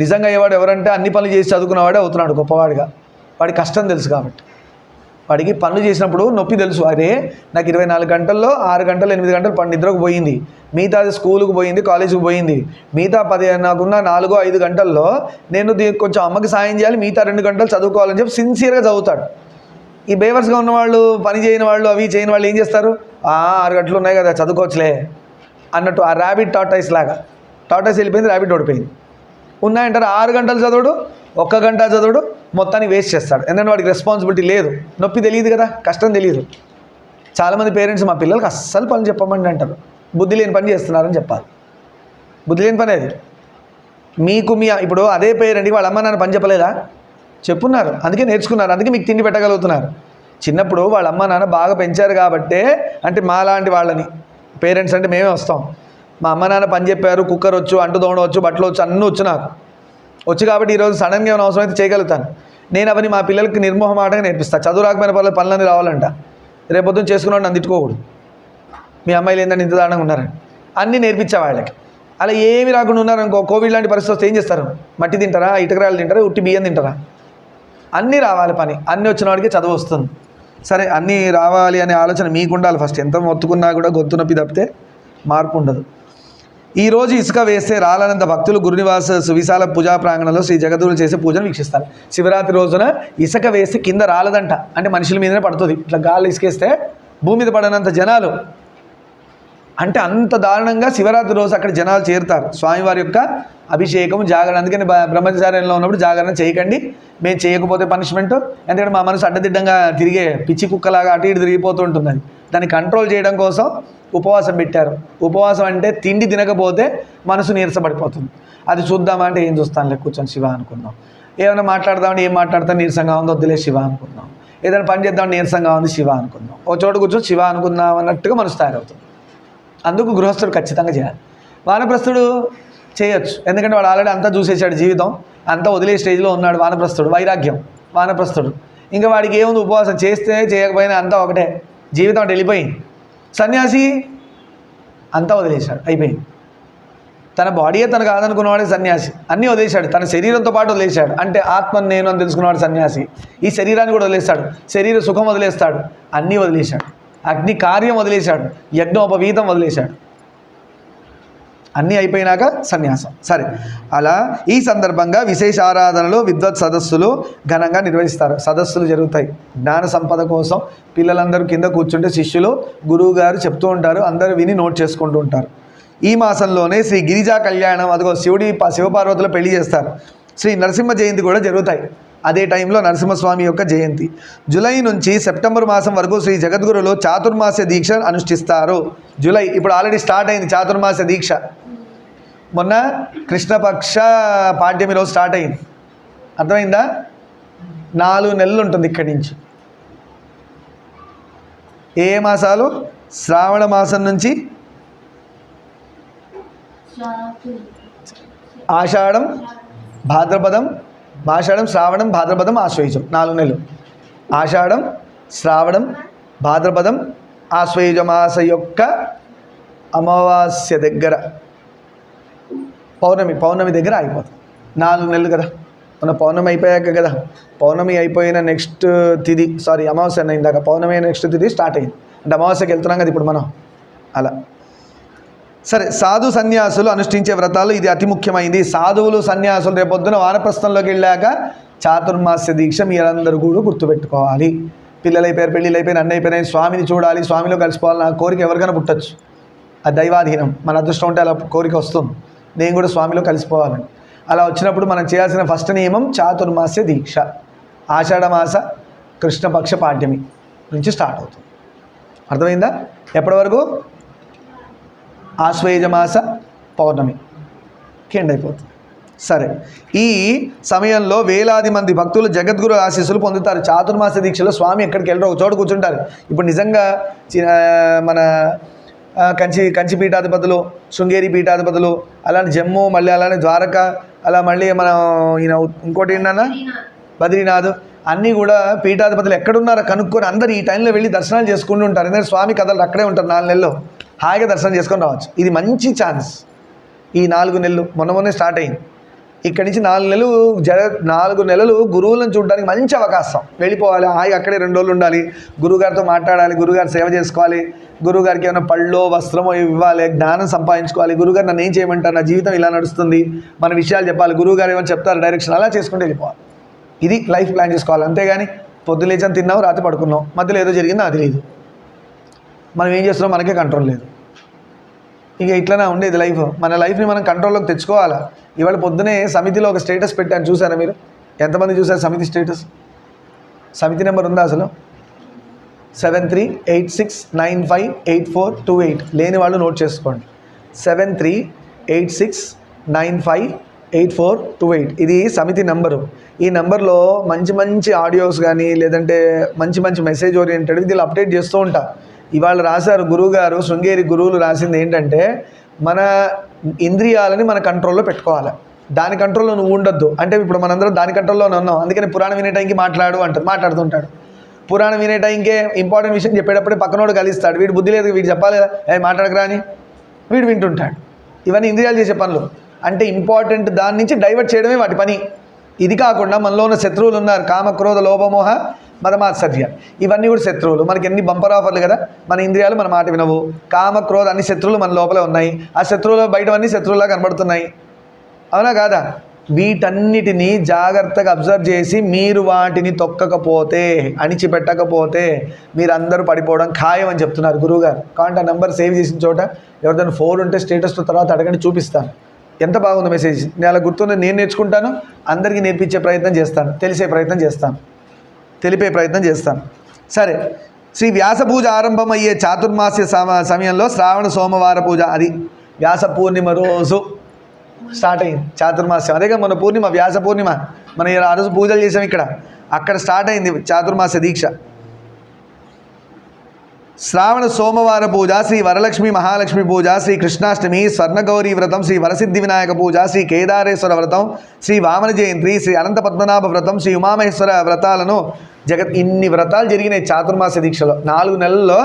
నిజంగా అయ్యేవాడు ఎవరంటే అన్ని పనులు చేసి చదువుకున్నవాడే అవుతున్నాడు గొప్పవాడిగా. వాడి కష్టం తెలుసు కాబట్టి. వాడికి పనులు చేసినప్పుడు నొప్పి తెలుసు. అరే నాకు 24 గంటల్లో 6 గంటలు 8 గంటలు నిద్రకు పోయింది, మిగతా స్కూలుకు పోయింది, కాలేజీకి పోయింది, మిగతా నాకున్న 4-5 గంటల్లో నేను కొంచెం అమ్మకి సాయం చేయాలి, మిగతా 2 గంటలు చదువుకోవాలని చెప్పి సిన్సియర్గా చదువుతాడు. ఈ బేవర్స్గా ఉన్నవాళ్ళు, పని చేయని వాళ్ళు, అవి చేయని వాళ్ళు ఏం చేస్తారు? 6 గంటలు ఉన్నాయి కదా చదువుకోవచ్చులే అన్నట్టు. ఆ ర్యాబిట్ టార్టాయిస్ లాగా. టార్టాయిస్ వెళ్ళిపోయింది, ర్యాబిట్ ఓడిపోయింది. ఉన్నాయంటారు 6 గంటలు చదవడు, 1 గంట చదవడు, మొత్తాన్ని వేస్ట్ చేస్తాడు. ఎందుకంటే వాడికి రెస్పాన్సిబిలిటీ లేదు, నొప్పి తెలియదు కదా, కష్టం తెలియదు. చాలామంది పేరెంట్స్ మా పిల్లలకి అస్సలు పని చెప్పమండి అంటారు. బుద్ధి లేని పని చేస్తున్నారని చెప్పాలి. బుద్ధి లేని పని అది. మీకు ఇప్పుడు అదే పేరెంట్కి వాళ్ళ అమ్మ నాన్న పని చెప్పలేదా? చెప్పున్నారు, అందుకే నేర్చుకున్నారు, అందుకే మీకు తిండి పెట్టగలుగుతున్నారు. చిన్నప్పుడు వాళ్ళ అమ్మ నాన్న బాగా పెంచారు కాబట్టే, అంటే మా లాంటి వాళ్ళని పేరెంట్స్ అంటే మేమే వస్తాం. మా అమ్మ నాన్న పని చెప్పారు, కుక్కర్ వచ్చు, అంటు దోమడం వచ్చు, బట్టలు వచ్చు, అన్నీ వచ్చు నాకు. వచ్చి కాబట్టి ఈరోజు సడన్గా ఏమైనా అవసరం అయితే చేయగలుగుతాను. నేను అవన్నీ మా పిల్లలకి నిర్మోహమాటంగా నేర్పిస్తాను. చదువు రాకపోయిన పనులన్నీ రావాలంట. రేపొద్దున చేసుకున్నాడు నన్ను తిట్టుకోకూడదు, మీ అమ్మాయిలు ఏంటంటే ఇంత దారుణంగా ఉన్నారని అన్నీ నేర్పించే వాళ్ళకి. అలా ఏమి రాకుండా ఉన్నారు అనుకో, కోవిడ్ లాంటి పరిస్థితి వస్తే ఏం చేస్తారు? మట్టి తింటారా, ఇటుకరాలు తింటారా, ఉట్టి బియ్యం తింటారా? అన్నీ రావాలి పని. అన్నీ వచ్చిన వాడికి చదువు వస్తుంది. సరే, అన్నీ రావాలి అనే ఆలోచన మీకు ఉండాలి ఫస్ట్. ఎంత మొత్తుకున్నా కూడా గొంతు నొప్పి తప్పితే మార్పు ఉండదు. ఈరోజు ఇసుక వేస్తే రాలనంత భక్తులు గురునివాస సువిశాల పూజా ప్రాంగణంలో శ్రీ జగద్గురు చేసే పూజను వీక్షిస్తారు. శివరాత్రి రోజున ఇసుక వేస్తే కింద రాలదంట, అంటే మనుషుల మీదనే పడుతుంది. ఇట్లా గాలి ఇసుకేస్తే భూమి మీద పడనంత జనాలు, అంటే అంత దారుణంగా శివరాత్రి రోజు అక్కడ జనాలు చేరుతారు. స్వామివారి యొక్క అభిషేకం, జాగరణ. అందుకని బ్రహ్మచార్యంలో ఉన్నప్పుడు జాగరణ చేయకండి, మేము చేయకపోతే పనిష్మెంట్. ఎందుకంటే మా మనసు అడ్డదిడ్డంగా తిరిగే పిచ్చి కుక్కలాగా అటు ఇటు తిరిగిపోతూ ఉంటుంది. దాన్ని కంట్రోల్ చేయడం కోసం ఉపవాసం పెట్టారు. ఉపవాసం అంటే తిండి తినకపోతే మనసు నీరసపడిపోతుంది. అది చూద్దామా అంటే ఏం చూస్తానులే, కూర్చొని శివ అనుకుందాం. ఏమైనా మాట్లాడదామంటే ఏం మాట్లాడతా, నీరసంగా ఉంది, వద్దులే శివ అనుకుందాం. ఏదైనా పని చేద్దాం, నీరసంగా ఉంది, శివ అనుకుందాం. ఒక చోట కూర్చొని శివ అనుకుందాం అన్నట్టుగా మనసు తయారవుతుంది. అందుకు గృహస్థుడు ఖచ్చితంగా చేయాలి. వానప్రస్థుడు చేయొచ్చు, ఎందుకంటే వాడు ఆల్రెడీ అంతా చూసేసాడు, జీవితం అంతా వదిలే స్టేజ్లో ఉన్నాడు. వానప్రస్థుడు వైరాగ్యం, వానప్రస్థుడు. ఇంకా వాడికి ఏముంది, ఉపవాసం చేస్తే చేయకపోయినా అంతా ఒకటే, జీవితం అటు వెళ్ళిపోయింది. సన్యాసి అంతా వదిలేశాడు, అయిపోయింది. తన బాడీయే తను కాదనుకున్నవాడే సన్యాసి. అన్నీ వదిలేశాడు, తన శరీరంతో పాటు వదిలేశాడు. అంటే ఆత్మను నేను అని తెలుసుకున్నవాడు సన్యాసి. ఈ శరీరాన్ని కూడా వదిలేస్తాడు, శరీర సుఖం వదిలేస్తాడు, అన్నీ వదిలేశాడు. అగ్ని కార్యం వదిలేశాడు, యజ్ఞోపవీతం వదిలేశాడు. అన్నీ అయిపోయినాక సన్యాసం. సరే, అలా ఈ సందర్భంగా విశేష ఆరాధనలు, విద్వత్ సదస్సులు ఘనంగా నిర్వహిస్తారు. సదస్సులు జరుగుతాయి జ్ఞాన సంపద కోసం. పిల్లలందరూ కింద కూర్చుంటే శిష్యులు గురువు గారు చెప్తూ ఉంటారు, అందరూ విని నోట్ చేసుకుంటూ ఉంటారు. ఈ మాసంలోనే శ్రీ గిరిజా కళ్యాణం, అదిగో శివపార్వతుల పెళ్లి చేస్తారు. శ్రీ నరసింహ జయంతి కూడా జరుగుతాయి. అదే టైంలో నరసింహస్వామి యొక్క జయంతి. జూలై నుంచి సెప్టెంబర్ మాసం వరకు శ్రీ జగద్గురులో చాతుర్మాస్య దీక్ష అనుష్ఠిస్తారు. జూలై ఇప్పుడు ఆల్రెడీ స్టార్ట్ అయింది చాతుర్మాస్య దీక్ష. మొన్న కృష్ణపక్ష పాడ్యమి రోజు స్టార్ట్ అయింది. అర్థమైందా? 4 నెలలు ఉంటుంది ఇక్కడి నుంచి. ఏ మాసాలు? శ్రావణ మాసం నుంచి ఆషాఢం, భాద్రపదం, శ్రావణం, భాద్రపదం, ఆశ్వయుజం. 4 నెలలు. ఆషాఢం, శ్రావణం, భాద్రపదం, ఆశ్వయుజ మాస యొక్క అమావాస్య దగ్గర పౌర్ణమి దగ్గర అయిపోతుంది. 4 నెలలు కదా. మన పౌర్ణమి అయిపోయాక కదా, పౌర్ణమి అయిపోయిన నెక్స్ట్ తిథి, అమావాస్య ఇందాక, పౌర్ణమి అయిన నెక్స్ట్ తిథి స్టార్ట్ అయింది. అంటే అమావాస్యకి వెళ్తున్నాం కదా ఇప్పుడు మనం. అలా సరే, సాధు సన్యాసులు అనుష్ఠించే వ్రతాలు ఇది అతి ముఖ్యమైనది. సాధువులు సన్యాసులు రేపొద్దున వానప్రస్థంలోకి వెళ్ళాక చాతుర్మాస్య దీక్ష మీరందరూ కూడా గుర్తుపెట్టుకోవాలి. పిల్లలు అయిపోయారు, పెళ్ళిళ్ళు అయిపోయిన, అన్నీ అయిపోయినాయి, స్వామిని చూడాలి, స్వామిలో కలిసిపోవాలి, నా కోరిక ఎవరికైనా పుట్టచ్చు. అది దైవాధీనం. మన అదృష్టం ఉంటే అలా కోరిక వస్తుంది, నేను కూడా స్వామిలో కలిసిపోవాలని. అలా వచ్చినప్పుడు మనం చేయాల్సిన ఫస్ట్ నియమం చాతుర్మాస్య దీక్ష. ఆషాఢమాస కృష్ణపక్ష పాడ్యమి నుంచి స్టార్ట్ అవుతుంది. అర్థమైందా? ఎప్పటి వరకు? ఆశ్వయుజమాస పౌర్ణమికి ఎండ్ అయిపోతుంది. సరే, ఈ సమయంలో వేలాది మంది భక్తులు జగద్గురు ఆశీస్సులు పొందుతారు. చాతుర్మాస దీక్షలో స్వామి ఎక్కడికి వెళ్ళరు, ఒక చోట కూర్చుంటారు. ఇప్పుడు నిజంగా మన కంచి పీఠాధిపతులు, శృంగేరి పీఠాధిపతులు, అలానే జమ్మూ, మళ్ళీ అలానే ద్వారకా, అలా మళ్ళీ మనం ఇంకోటి ఏంటన్నా బద్రీనాథ్, అన్నీ కూడా పీఠాధిపతులు ఎక్కడున్నారో కనుక్కొని అందరు ఈ టైంలో వెళ్ళి దర్శనాలు చేసుకుంటూ ఉంటారు. ఎందుకంటే స్వామి కథలు అక్కడే ఉంటారు. 4 నెలలు హాయిగా దర్శనం చేసుకొని రావచ్చు. ఇది మంచి ఛాన్స్. ఈ 4 నెలలు మొన్నే స్టార్ట్ అయింది. ఇక్కడి నుంచి 4 నెలలు గురువులను చూడడానికి మంచి అవకాశం. వెళ్ళిపోవాలి, హాయిగా అక్కడే 2 రోజులు ఉండాలి, గురువుగారితో మాట్లాడాలి, గురువుగారు సేవ చేసుకోవాలి, గురువుగారికి ఏమైనా పళ్ళో వస్త్రమో ఇవ్వాలి, జ్ఞానం సంపాదించుకోవాలి. గురువుగారు నన్ను ఏం చేయమంటారు, నా జీవితం ఇలా నడుస్తుంది, మన విషయాలు చెప్పాలి, గురువుగారు ఏమైనా చెప్తారు డైరెక్షన్, అలా చేసుకుంటూ వెళ్ళిపోవాలి. ఇది లైఫ్ ప్లాన్ చేసుకోవాలి. అంతేగాని పొద్దు లేచని తిన్నావు, రాత్రి పడుకున్నావు, మధ్యలో ఏదో జరిగిందో అది లేదు, మనం ఏం చేస్తున్నాం మనకే కంట్రోల్ లేదు. ఇక ఇట్లనే ఉండేది లైఫ్. మన లైఫ్ని మనం కంట్రోల్లోకి తెచ్చుకోవాలా. ఇవాళ పొద్దునే సమితిలో ఒక స్టేటస్ పెట్టాను, చూసారా మీరు? ఎంతమంది చూసారు సమితి స్టేటస్? సమితి నెంబర్ ఉందా అసలు? 7386958428. లేని వాళ్ళు నోట్ చేసుకోండి. 7386958428. ఇది సమితి నెంబరు. ఈ నెంబర్లో మంచి ఆడియోస్ కానీ లేదంటే మంచి మెసేజ్ ఓరియంటెడ్ దీన్ని అప్డేట్ చేస్తూ ఉంటా. ఇవాళ రాశారు గురువుగారు, శృంగేరి గురువులు రాసింది ఏంటంటే, మన ఇంద్రియాలని మన కంట్రోల్లో పెట్టుకోవాలి. దాని కంట్రోల్లో నువ్వు ఉండొద్దు. అంటే ఇప్పుడు మనందరం దాని కంట్రోల్లోనే ఉన్నాం. అందుకని పురాణం వినే టైంకి మాట్లాడుతుంటాడు. పురాణం వినే టైంకే ఇంపార్టెంట్ విషయం చెప్పేటప్పుడే పక్కనోడు కలిస్తాడు. వీడు బుద్ధి లేదు, వీడు చెప్పాలి కదా, మాట్లాడకరా అని వీడు వింటుంటాడు. ఇవన్నీ ఇంద్రియాలు చేసే పనులు. అంటే ఇంపార్టెంట్ దాని నుంచి డైవర్ట్ చేయడమే వాటి పని. ఇది కాకుండా మనలో ఉన్న శత్రువులు ఉన్నారు, కామ క్రోధ లోభమోహ మదమాత్సర్య. ఇవన్నీ కూడా శత్రువులు. మనకి ఎన్ని బంపర్ ఆఫర్లు కదా, మన ఇంద్రియాలు మన మాట వినవు. కామ క్రోధ అన్ని శత్రువులు మన లోపలే ఉన్నాయి. ఆ శత్రువులు బయటవన్నీ శత్రువులా కనబడుతున్నాయి, అవునా కాదా? వీటన్నిటినీ జాగ్రత్తగా అబ్జర్వ్ చేసి మీరు వాటిని తొక్కకపోతే, అణిచిపెట్టకపోతే మీరందరూ పడిపోవడం ఖాయం అని చెప్తున్నారు గురువుగారు. కాబట్టి ఆ నెంబర్ సేవ్ చేసిన చోట ఎవరిదైనా ఫోన్ ఉంటే స్టేటస్తో తర్వాత అడగండి, చూపిస్తాను. ఎంత బాగుంది మెసేజ్. నేను అలా గుర్తుంది, నేను నేర్చుకుంటాను, అందరికీ నేర్పించే ప్రయత్నం చేస్తాను, తెలిపే ప్రయత్నం చేస్తాను. సరే, శ్రీ వ్యాస పూజ ఆరంభమయ్యే చాతుర్మాస్య సమయంలో శ్రావణ సోమవార పూజ, అది వ్యాస పూర్ణిమ రోజు స్టార్ట్ అయింది చాతుర్మాస్యం. అదేగా మన పూర్ణిమ, వ్యాస పూర్ణిమ. మనం ఆ రోజు పూజలు చేసాం ఇక్కడ, అక్కడ స్టార్ట్ అయింది చాతుర్మాస్య దీక్ష. శ్రావణ సోమవార పూజ, శ్రీ వరలక్ష్మి మహాలక్ష్మి పూజ, శ్రీ కృష్ణాష్టమి, స్వర్ణగౌరీ వ్రతం, శ్రీ వరసిద్ధి వినాయక పూజ, శ్రీ కేదారేశ్వర వ్రతం, శ్రీ వామన జయంతి, శ్రీ అనంత పద్మనాభ వ్రతం, శ్రీ ఉమామహేశ్వర వ్రతాలను ఇన్ని వ్రతాలు జరిగినాయి చాతుర్మాస దీక్షలో. 4 నెలల్లో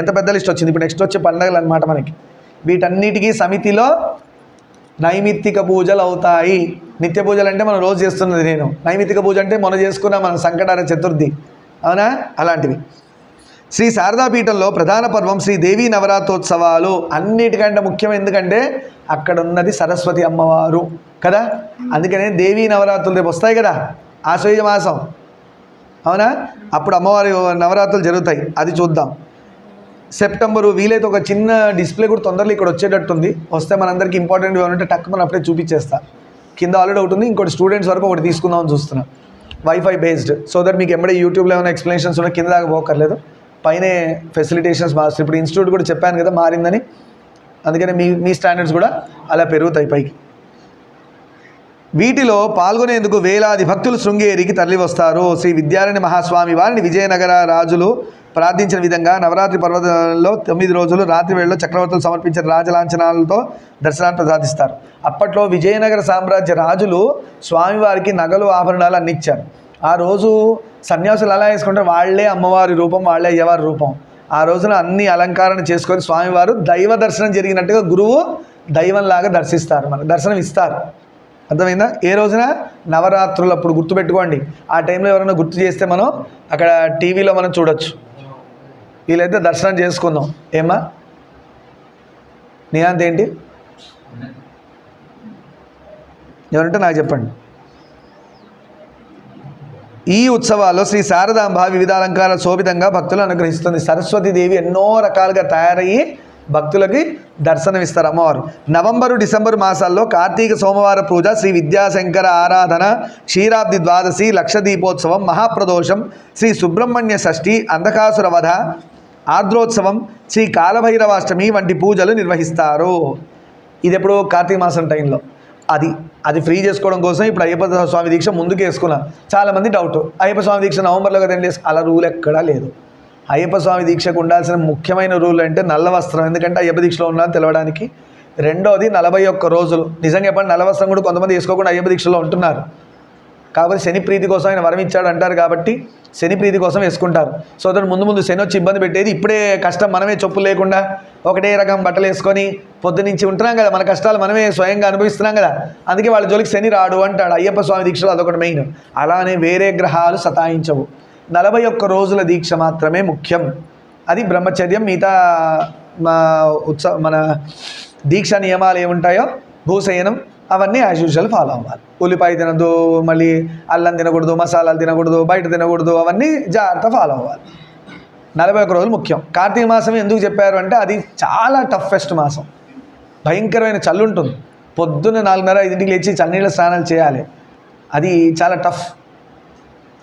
ఎంత పెద్ద లిస్ట్ వచ్చింది. ఇప్పుడు నెక్స్ట్ వచ్చే పండుగలు అనమాట మనకి. వీటన్నిటికీ సమితిలో నైమిత్తిక పూజలు అవుతాయి. నిత్య పూజలు అంటే మనం రోజు చేస్తున్నది నేను, నైమిత్తిక పూజ అంటే మొన్న చేసుకున్న మన సంకటార చతుర్థి, అవునా, అలాంటివి. శ్రీ శారదాపీఠంలో ప్రధాన పర్వం శ్రీ దేవీ నవరాత్రోత్సవాలు. అన్నిటికంటే ముఖ్యం, ఎందుకంటే అక్కడ ఉన్నది సరస్వతి అమ్మవారు కదా. అందుకనే దేవీ నవరాత్రులు రేపు వస్తాయి కదా, ఆశ్వయుజ మాసం, అవునా, అప్పుడు అమ్మవారి నవరాత్రులు జరుగుతాయి. అది చూద్దాం. సెప్టెంబరు వీలైతే ఒక చిన్న డిస్ప్లే కూడా తొందరలో ఇక్కడ వచ్చేటట్టుంది. వస్తే మనందరికీ ఇంపార్టెంట్ ఏమంటే టక్ మనం అప్పుడే చూపించేస్తా. కింద ఆల్రెడీ ఒకటి ఉంది, ఇంకోటి స్టూడెంట్స్ వరకు ఒకటి తీసుకుందామని చూస్తున్నా, వైఫై బేస్డ్. సో దట్ మీకు ఎప్పుడే యూట్యూబ్లో ఏమైనా ఎక్స్ప్లెనేషన్స్ ఉన్నా కింద దాకా పోకర్లేదు, పైనే ఫెసిలిటేషన్స్ మాస్టర్. ఇప్పుడు ఇన్స్టిట్యూట్ కూడా చెప్పాను కదా మారిందని, అందుకని మీ స్టాండర్డ్స్ కూడా అలా పెరుగుతాయి పైకి. వీటిలో పాల్గొనేందుకు వేలాది భక్తులు శృంగేరికి తరలి వస్తారు. శ్రీ విద్యారణ్య మహాస్వామి వారిని విజయనగర రాజులు ప్రార్థించిన విధంగా నవరాత్రి పర్వతంలో 9 రోజులు రాత్రి వేళలో చక్రవర్తులు సమర్పించిన రాజలాంఛనాలతో దర్శనాన్ని ప్రసాదిస్తారు. అప్పట్లో విజయనగర సామ్రాజ్య రాజులు స్వామివారికి నగలు ఆభరణాలు అన్ని ఇచ్చారు. ఆ రోజు సన్యాసులు ఎలా వేసుకుంటారు, వాళ్ళే అమ్మవారి రూపం, వాళ్ళే అయ్యవారి రూపం. ఆ రోజున అన్ని అలంకరణ చేసుకొని స్వామివారు దైవ దర్శనం జరిగినట్టుగా గురువు దైవంలాగా దర్శిస్తారు, మనకు దర్శనం ఇస్తారు. అర్థమైందా? ఏ రోజున? నవరాత్రులప్పుడు. గుర్తుపెట్టుకోండి. ఆ టైంలో ఎవరైనా గుర్తు చేస్తే మనం అక్కడ టీవీలో మనం చూడొచ్చు. వీలైతే దర్శనం చేసుకుందాం. ఏమ్మా నియాంత ఏంటి ఎవరంటే నాకు చెప్పండి. ఈ ఉత్సవాల్లో శ్రీ శారదాంబ వివిధ అలంకార శోభితంగా భక్తులు అనుగ్రహిస్తుంది. సరస్వతీదేవి ఎన్నో రకాలుగా తయారయ్యి భక్తులకి దర్శనమిస్తారు అమ్మవారు. నవంబరు డిసెంబరు మాసాల్లో కార్తీక సోమవార పూజ, శ్రీ విద్యాశంకర ఆరాధన, క్షీరాబ్ది ద్వాదశి, లక్ష దీపోత్సవం, మహాప్రదోషం, శ్రీ సుబ్రహ్మణ్య షష్ఠి, అంధకాసుర వధ, ఆర్ద్రోత్సవం, శ్రీ కాలభైరవాష్టమి వంటి పూజలు నిర్వహిస్తారు. ఇది ఎప్పుడు? కార్తీక మాసం టైంలో. అది ఫ్రీ చేసుకోవడం కోసం ఇప్పుడు అయ్యప్ప స్వామి దీక్ష ముందుకు వేసుకున్నాం. చాలామంది డౌట్, అయ్యప్ప స్వామి దీక్ష నవంబర్లో కదా ఎండ్ అలా రూల్ ఎక్కడా లేదు. అయ్యప్ప స్వామి దీక్షకు ఉండాల్సిన ముఖ్యమైన రూల్ అంటే నల్ల వస్త్రం. ఎందుకంటే అయ్యప్ప దీక్షలో ఉన్నా తెలవడానికి. రెండోది 41 రోజులు. నిజంగా చెప్పండి, నల్ల వస్త్రం కూడా కొంతమంది వేసుకోకుండా అయ్యప్ప దీక్షలో ఉంటున్నారు. కాబట్టి శని ప్రీతి కోసం ఆయన వరం ఇచ్చాడు అంటారు, కాబట్టి శని ప్రీతి కోసం వేసుకుంటారు. సో దాని ముందు శని వచ్చి ఇబ్బంది పెట్టేది. ఇప్పుడే కష్టం, మనమే చెప్పులు లేకుండా ఒకటే రకం బట్టలు వేసుకొని పొద్దునుంచి ఉంటున్నాం కదా, మన కష్టాలు మనమే స్వయంగా అనుభవిస్తున్నాం కదా. అందుకే వాళ్ళ జోలికి శని రాడు అంటాడు. అయ్యప్ప స్వామి దీక్షలో అదొకటి మెయిన్. అలానే వేరే గ్రహాలు సతాయించవు. 41 రోజుల దీక్ష మాత్రమే ముఖ్యం. అది బ్రహ్మచర్యం. మిగతా మన దీక్ష నియమాలు ఏముంటాయో, భూశయనం, అవన్నీ యాజ్ యూజువల్ ఫాలో అవ్వాలి. ఉల్లిపాయ తినద్దు, మళ్ళీ అల్లం తినకూడదు, మసాలాలు తినకూడదు, బయట తినకూడదు, అవన్నీ జాగ్రత్త ఫాలో అవ్వాలి. 41 రోజులు ముఖ్యం. కార్తీక మాసం ఎందుకు చెప్పారు అంటే అది చాలా టఫెస్ట్ మాసం. భయంకరమైన చల్లు ఉంటుంది. పొద్దున్న 4:30-5 లేచి చన్నీళ్ళ స్నానాలు చేయాలి. అది చాలా టఫ్.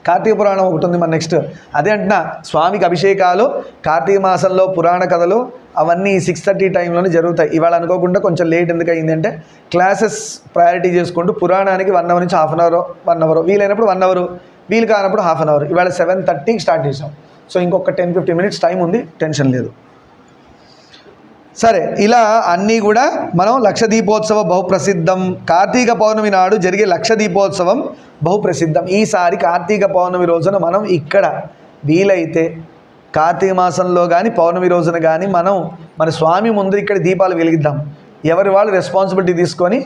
కార్తీక పురాణం ఒకటి ఉంది మన నెక్స్ట్. అదే అంటున్నా, స్వామికి అభిషేకాలు కార్తీక మాసంలో పురాణ కథలు అవన్నీ 6:30 టైంలోనే జరుగుతాయి. ఇవాళ అనుకోకుండా కొంచెం లేట్ ఎందుకు అయిందంటే క్లాసెస్ ప్రయారిటీ చేసుకుంటూ పురాణానికి 1 అవర్ నుంచి హాఫ్ అన్ అవర్, వీలైనప్పుడు 1 అవర్, వీలు కానప్పుడు హాఫ్ అన్ అవర్. ఇవాళ 7:30కి స్టార్ట్ చేసాం. సో ఇంకొక 10-15 మినిట్స్ టైం ఉంది, టెన్షన్ లేదు. సరే, ఇలా అన్నీ కూడా మనం లక్ష దీపోత్సవ బహుప్రసిద్ధం. కార్తీక పౌర్ణమి నాడు జరిగే లక్ష దీపోత్సవం బహుప్రసిద్ధం. ఈసారి కార్తీక పౌర్ణమి రోజున మనం ఇక్కడ వీలైతే కార్తీక మాసంలో కానీ పౌర్ణమి రోజున కానీ మనం మన స్వామి ముందు ఇక్కడ దీపాలు వెలిగిద్దాం. ఎవరి వాళ్ళు రెస్పాన్సిబిలిటీ తీసుకొని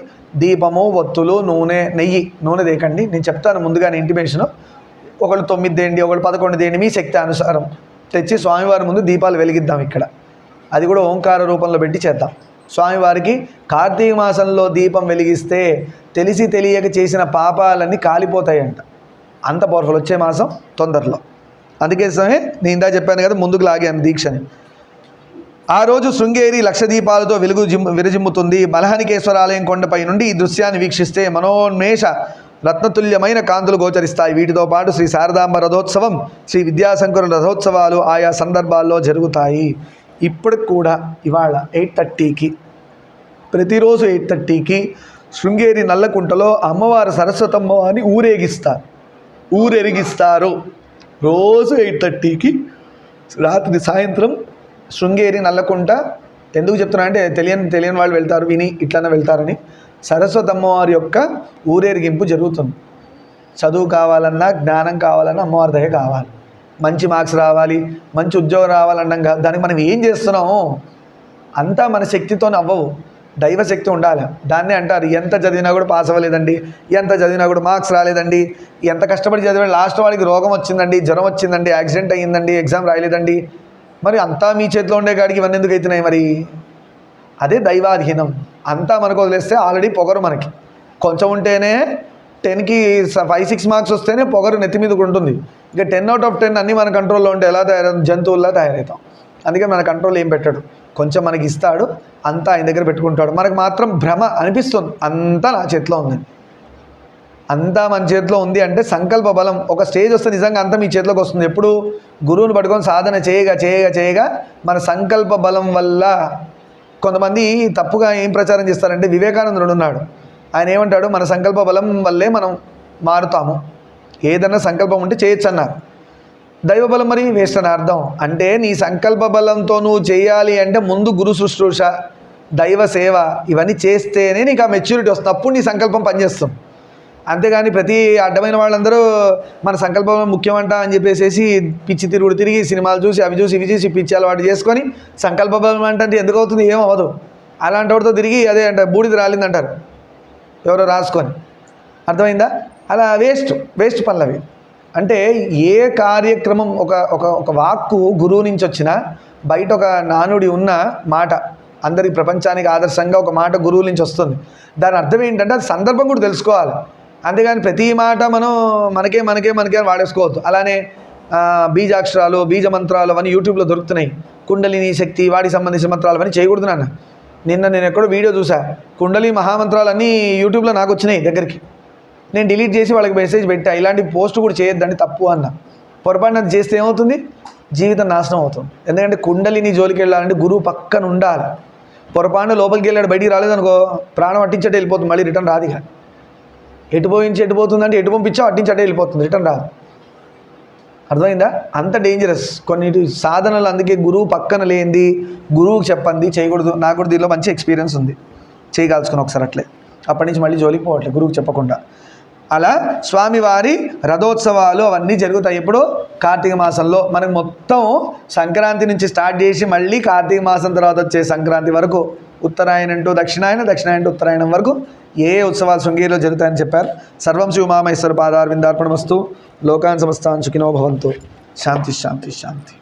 దీపము, ఒత్తులు, నూనె, నెయ్యి. నూనె దేకండి, నేను చెప్తాను ముందుగానే ఇంటిమేషను. ఒకళ్ళు 9 తేండి, ఒకళ్ళు 11 తేండి, మీ శక్తి అనుసారం తెచ్చి స్వామివారి ముందు దీపాలు వెలిగిద్దాం. ఇక్కడ అది కూడా ఓంకార రూపంలో పెట్టి చేద్దాం. స్వామివారికి కార్తీక మాసంలో దీపం వెలిగిస్తే తెలిసి తెలియక చేసిన పాపాలన్నీ కాలిపోతాయంట. అంత పవర్ఫుల్. వచ్చే మాసం తొందరలో. అందుకే నేను ఇందా చెప్పాను కదా, ముందుకు లాగాను దీక్షని. ఆ రోజు శృంగేరి లక్ష దీపాలతో విరజిమ్ముతుంది. మలహనికేశ్వర ఆలయం కొండపై నుండి ఈ దృశ్యాన్ని వీక్షిస్తే మనోన్మేష రత్నతుల్యమైన కాంతులు గోచరిస్తాయి. వీటితో పాటు శ్రీ శారదాంబ రథోత్సవం, శ్రీ విద్యాశంకరుల రథోత్సవాలు ఆయా సందర్భాల్లో జరుగుతాయి. ఇప్పుడు కూడా ఇవాళ 8:30కి, ప్రతిరోజు 8:30కి శృంగేరి నల్లకుంటలో అమ్మవారు సరస్వతమ్మవారిని ఊరెరిగిస్తారు. రోజు 8:30కి రాత్రి సాయంత్రం శృంగేరి నల్లకుంట. ఎందుకు చెప్తున్నా అంటే తెలియని వాళ్ళు వెళ్తారు, విని ఇట్లనే వెళ్తారని. సరస్వతి అమ్మవారి యొక్క ఊరేగింపు జరుగుతుంది. చదువు కావాలన్నా, జ్ఞానం కావాలన్నా అమ్మవారి దయ కావాలి. మంచి మార్క్స్ రావాలి, మంచి ఉద్యోగం రావాలన్నాం కాదు. దానికి మనం ఏం చేస్తున్నాము అంతా మన శక్తితో అవ్వవు, దైవశక్తి ఉండాలి. దాన్నే అంటారు, ఎంత చదివినా కూడా పాస్ అవ్వలేదండి, ఎంత చదివినా కూడా మార్క్స్ రాలేదండి, ఎంత కష్టపడి చదివాడు లాస్ట్ వాడికి రోగం వచ్చిందండి, జ్వరం వచ్చిందండి, యాక్సిడెంట్ అయ్యిందండి, ఎగ్జామ్ రాయలేదండి. మరి అంతా మీ చేతిలో ఉండే కాడికి ఇవన్నీ ఎందుకు అవుతున్నాయి? మరి అదే దైవాధీనం. అంతా మనకు వదిలేస్తే ఆల్రెడీ పొగరు మనకి కొంచెం ఉంటేనే 10కి 5-6 మార్క్స్ వస్తేనే పొగరు నెత్తి మీదకు ఉంటుంది. ఇక 10 out of 10 అన్నీ మన కంట్రోల్లో ఉంటే ఎలా తయారవుతాం? జంతువుల్లా తయారవుతాం. అందుకే మన కంట్రోల్ ఏం పెట్టాడు, కొంచెం మనకి ఇస్తాడు, అంతా ఆయన దగ్గర పెట్టుకుంటాడు. మనకు మాత్రం భ్రమ అనిపిస్తుంది అంతా నా చేతిలో ఉంది, అంతా మన చేతిలో ఉంది అంటే సంకల్ప బలం. ఒక స్టేజ్ వస్తే నిజంగా అంతా మీ చేతిలోకి వస్తుంది. ఎప్పుడు గురువుని పట్టుకొని సాధన చేయగా మన సంకల్ప బలం వల్ల. కొంతమంది తప్పుగా ఏం ప్రచారం చేస్తారంటే, వివేకానందుడు ఉన్నాడు, ఆయన ఏమంటాడు, మన సంకల్ప బలం వల్లే మనం మారుతాము, ఏదన్నా సంకల్పం ఉంటే చేయొచ్చు అన్నారు. దైవబలం మరి వేస్ట్ అని అర్థం. అంటే నీ సంకల్ప బలంతో నువ్వు చేయాలి అంటే ముందు గురు శుశ్రూష, దైవ సేవ ఇవన్నీ చేస్తేనే నీకు ఆ మెచ్యూరిటీ వస్తుంది. అప్పుడు నీ సంకల్పం పనిచేస్తుంది. అంతేగాని ప్రతి అడ్డమైన వాళ్ళందరూ మన సంకల్పం ముఖ్యమంట అని చెప్పేసి పిచ్చి తిరిగి సినిమాలు చూసి అవి చూసి ఇవి చూసి పిచ్చి అలవాటు చేసుకొని సంకల్ప బలం అంటే ఎందుకు అవుతుంది? ఏం అవ్వదు. అలాంటి వాడితో తిరిగి అదే అంట బూడిద రాలిందంటారు ఎవరో రాసుకొని. అర్థమైందా? అలా వేస్ట్ పనులు అవి. అంటే ఏ కార్యక్రమం ఒక వాక్కు గురువు నుంచి వచ్చినా, బయట ఒక నానుడి ఉన్న మాట అందరి ప్రపంచానికి ఆదర్శంగా ఒక మాట గురువు నుంచి వస్తుంది. దాని అర్థం ఏంటంటే అది సందర్భం కూడా తెలుసుకోవాలి. అంతేగాని ప్రతి మాట మనం మనకే వాడేసుకోవద్దు. అలానే బీజాక్షరాలు, బీజ మంత్రాలు అవన్నీ యూట్యూబ్లో దొరుకుతున్నాయి. కుండలిని శక్తి, వాటికి సంబంధించిన మంత్రాలు అవన్నీ చేయకూడదు నాన్న. నేను ఎక్కడో వీడియో చూసా, కుండలి మహామంత్రాలన్నీ యూట్యూబ్లో నాకు వచ్చినాయి దగ్గరికి. నేను డిలీట్ చేసి వాళ్ళకి మెసేజ్ పెట్టా, ఇలాంటి పోస్ట్ కూడా చేయొద్దండి, తప్పు అన్న. పొరపాటున అది చేస్తే ఏమవుతుంది? జీవితం నాశనం అవుతుంది. ఎందుకంటే కుండలిని జోలికి వెళ్ళాలంటే గురువు పక్కన ఉండాలి. పొరపాటున లోపలికి వెళ్ళాడు, బయటికి రాలేదనుకో, ప్రాణం అట్టించటే వెళ్ళిపోతుంది, మళ్ళీ రిటర్న్ రాదు. ఇక ఎటు పోతుందంటే ఎటు పంపించావు అట్టించి అటే వెళ్ళిపోతుంది, రిటర్న్ రాదు. అర్థమైందా? అంత డేంజరస్ కొన్ని సాధనలు. అందుకే గురువు పక్కన లేనిది, గురువుకి చెప్పండి చేయకూడదు. నాకు కూడా దీనిలో మంచి ఎక్స్పీరియన్స్ ఉంది, చేయగలుచుకుని ఒకసారి అట్లే. అప్పటి నుంచి మళ్ళీ జోలికి పోవట్లేదు గురువుకి చెప్పకుండా. అలా స్వామివారి రథోత్సవాలు అవన్నీ జరుగుతాయి. ఇప్పుడు కార్తీక మాసంలో మనకు మొత్తం సంక్రాంతి నుంచి స్టార్ట్ చేసి మళ్ళీ కార్తీక మాసం తర్వాత వచ్చే సంక్రాంతి వరకు, ఉత్తరాయణం టు దక్షిణాయనం టు ఉత్తరాయణం వరకు ఏ ఉత్సవాలు శృంగేరిలో జరుగుతాయని చెప్పారు. సర్వం శ్రీ ఉమామహేశ్వర పాదారవిందార్పణమస్తు. లోకాన్ సమస్తాన్ సుఖినో భవంతు. శాంతి శాంతి శాంతి.